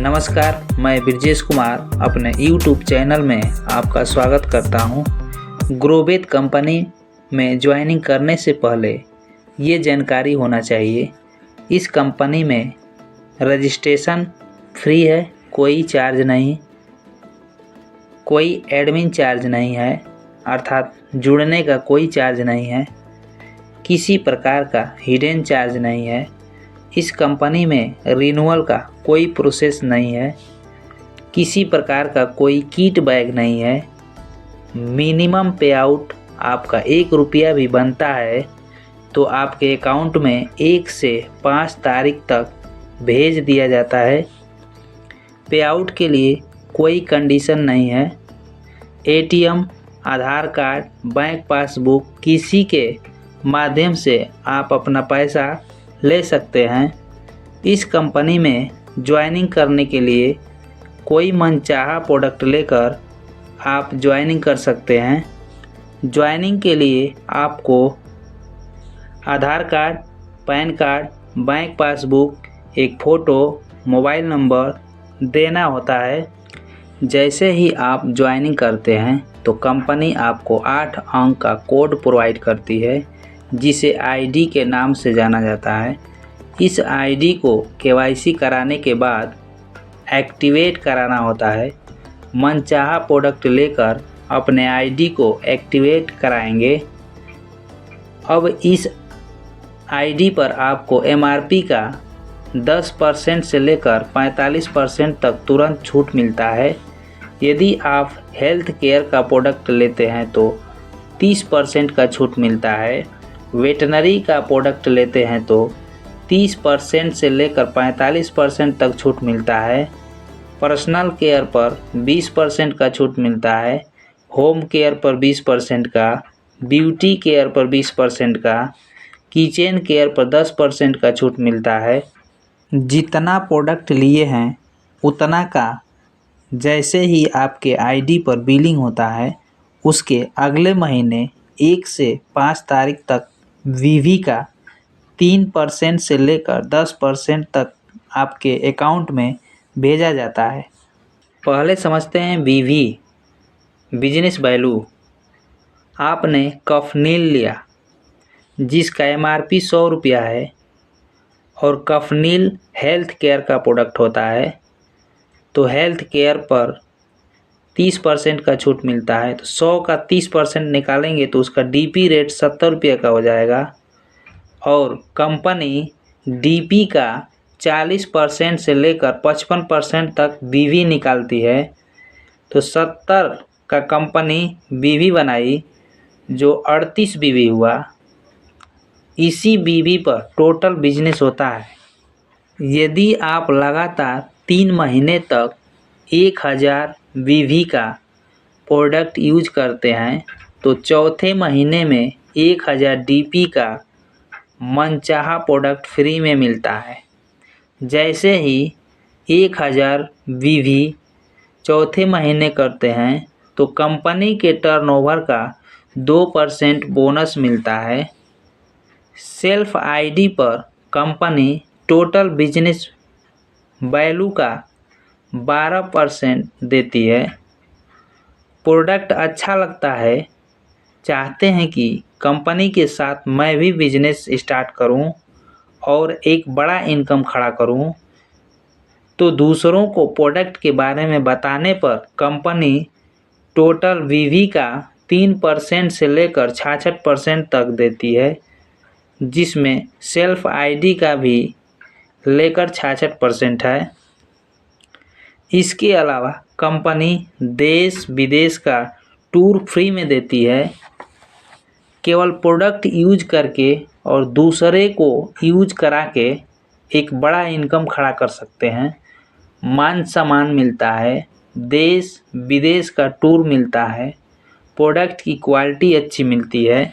नमस्कार, मैं ब्रजेश कुमार अपने YouTube चैनल में आपका स्वागत करता हूं। ग्रोवेट कंपनी में ज्वाइनिंग करने से पहले ये जानकारी होना चाहिए। इस कंपनी में रजिस्ट्रेशन फ्री है, कोई चार्ज नहीं, कोई एडमिन चार्ज नहीं है, अर्थात जुड़ने का कोई चार्ज नहीं है, किसी प्रकार का हिडन चार्ज नहीं है। इस कंपनी में रिन्यूअल का कोई प्रोसेस नहीं है, किसी प्रकार का कोई किट बैग नहीं है। मिनिमम पे आउट आपका 1 रुपया भी बनता है तो आपके अकाउंट में 1 से 5 तारीख तक भेज दिया जाता है। पे आउट के लिए कोई कंडीशन नहीं है। ATM, आधार कार्ड, बैंक पासबुक किसी के माध्यम से आप अपना पैसा ले सकते हैं। इस कंपनी में ज्वाइनिंग करने के लिए कोई मनचाहा प्रोडक्ट लेकर आप ज्वाइनिंग कर सकते हैं। ज्वाइनिंग के लिए आपको Aadhaar card, PAN card, bank passbook, एक फ़ोटो, मोबाइल नंबर देना होता है। जैसे ही आप ज्वाइनिंग करते हैं तो कंपनी आपको 8 अंक का कोड प्रोवाइड करती है, जिसे ID के नाम से जाना जाता है। इस ID को KYC कराने के बाद एक्टिवेट कराना होता है। मनचाहा प्रोडक्ट लेकर अपने ID को एक्टिवेट कराएंगे। अब इस ID पर आपको MRP का 10% से लेकर 45% तक तुरंत छूट मिलता है। यदि आप हेल्थ केयर का प्रोडक्ट लेते हैं तो 30% का छूट मिलता है। वेटनरी का प्रोडक्ट लेते हैं तो 30% से लेकर 45% तक छूट मिलता है। पर्सनल केयर पर 20% का छूट मिलता है। होम केयर पर 20% का, ब्यूटी केयर पर 20% का, किचन केयर पर 10% का छूट मिलता है। जितना प्रोडक्ट लिए हैं उतना का जैसे ही आपके ID पर बिलिंग होता है, उसके अगले महीने 1 से 5 तारीख तक VV का 3% से लेकर 10% तक आपके अकाउंट में भेजा जाता है। पहले समझते हैं VV, बिजनेस वैल्यू। आपने कफनील लिया जिसका MRP 100 रुपया है और कफनील हेल्थ केयर का प्रोडक्ट होता है, तो हेल्थ केयर पर 30% का छूट मिलता है। तो 100 का 30% निकालेंगे तो उसका DP रेट 70 रुपये का हो जाएगा और कंपनी DP का 40% से लेकर 55% तक BV निकालती है। तो 70 का कंपनी BV बनाई जो 38 BV हुआ। इसी BV पर टोटल बिजनेस होता है। यदि आप लगातार 3 महीने तक 1000 BV का प्रोडक्ट यूज करते हैं तो चौथे महीने में 1000 DP का मनचाहा प्रोडक्ट फ्री में मिलता है। जैसे ही 1000 BV चौथे महीने करते हैं तो कंपनी के टर्नओवर का 2% बोनस मिलता है। सेल्फ ID पर कंपनी टोटल बिजनेस वैल्यू का 12% देती है। प्रोडक्ट अच्छा लगता है, चाहते हैं कि कंपनी के साथ मैं भी बिजनेस स्टार्ट करूं और एक बड़ा इनकम खड़ा करूं, तो दूसरों को प्रोडक्ट के बारे में बताने पर कंपनी टोटल VV का 3% से लेकर 66% तक देती है, जिसमें सेल्फ ID का भी लेकर 66% है। इसके अलावा कंपनी देश विदेश का टूर फ्री में देती है। केवल प्रोडक्ट यूज करके और दूसरे को यूज करा के एक बड़ा इनकम खड़ा कर सकते हैं। मान सम्मान मिलता है, देश विदेश का टूर मिलता है, प्रोडक्ट की क्वालिटी अच्छी मिलती है।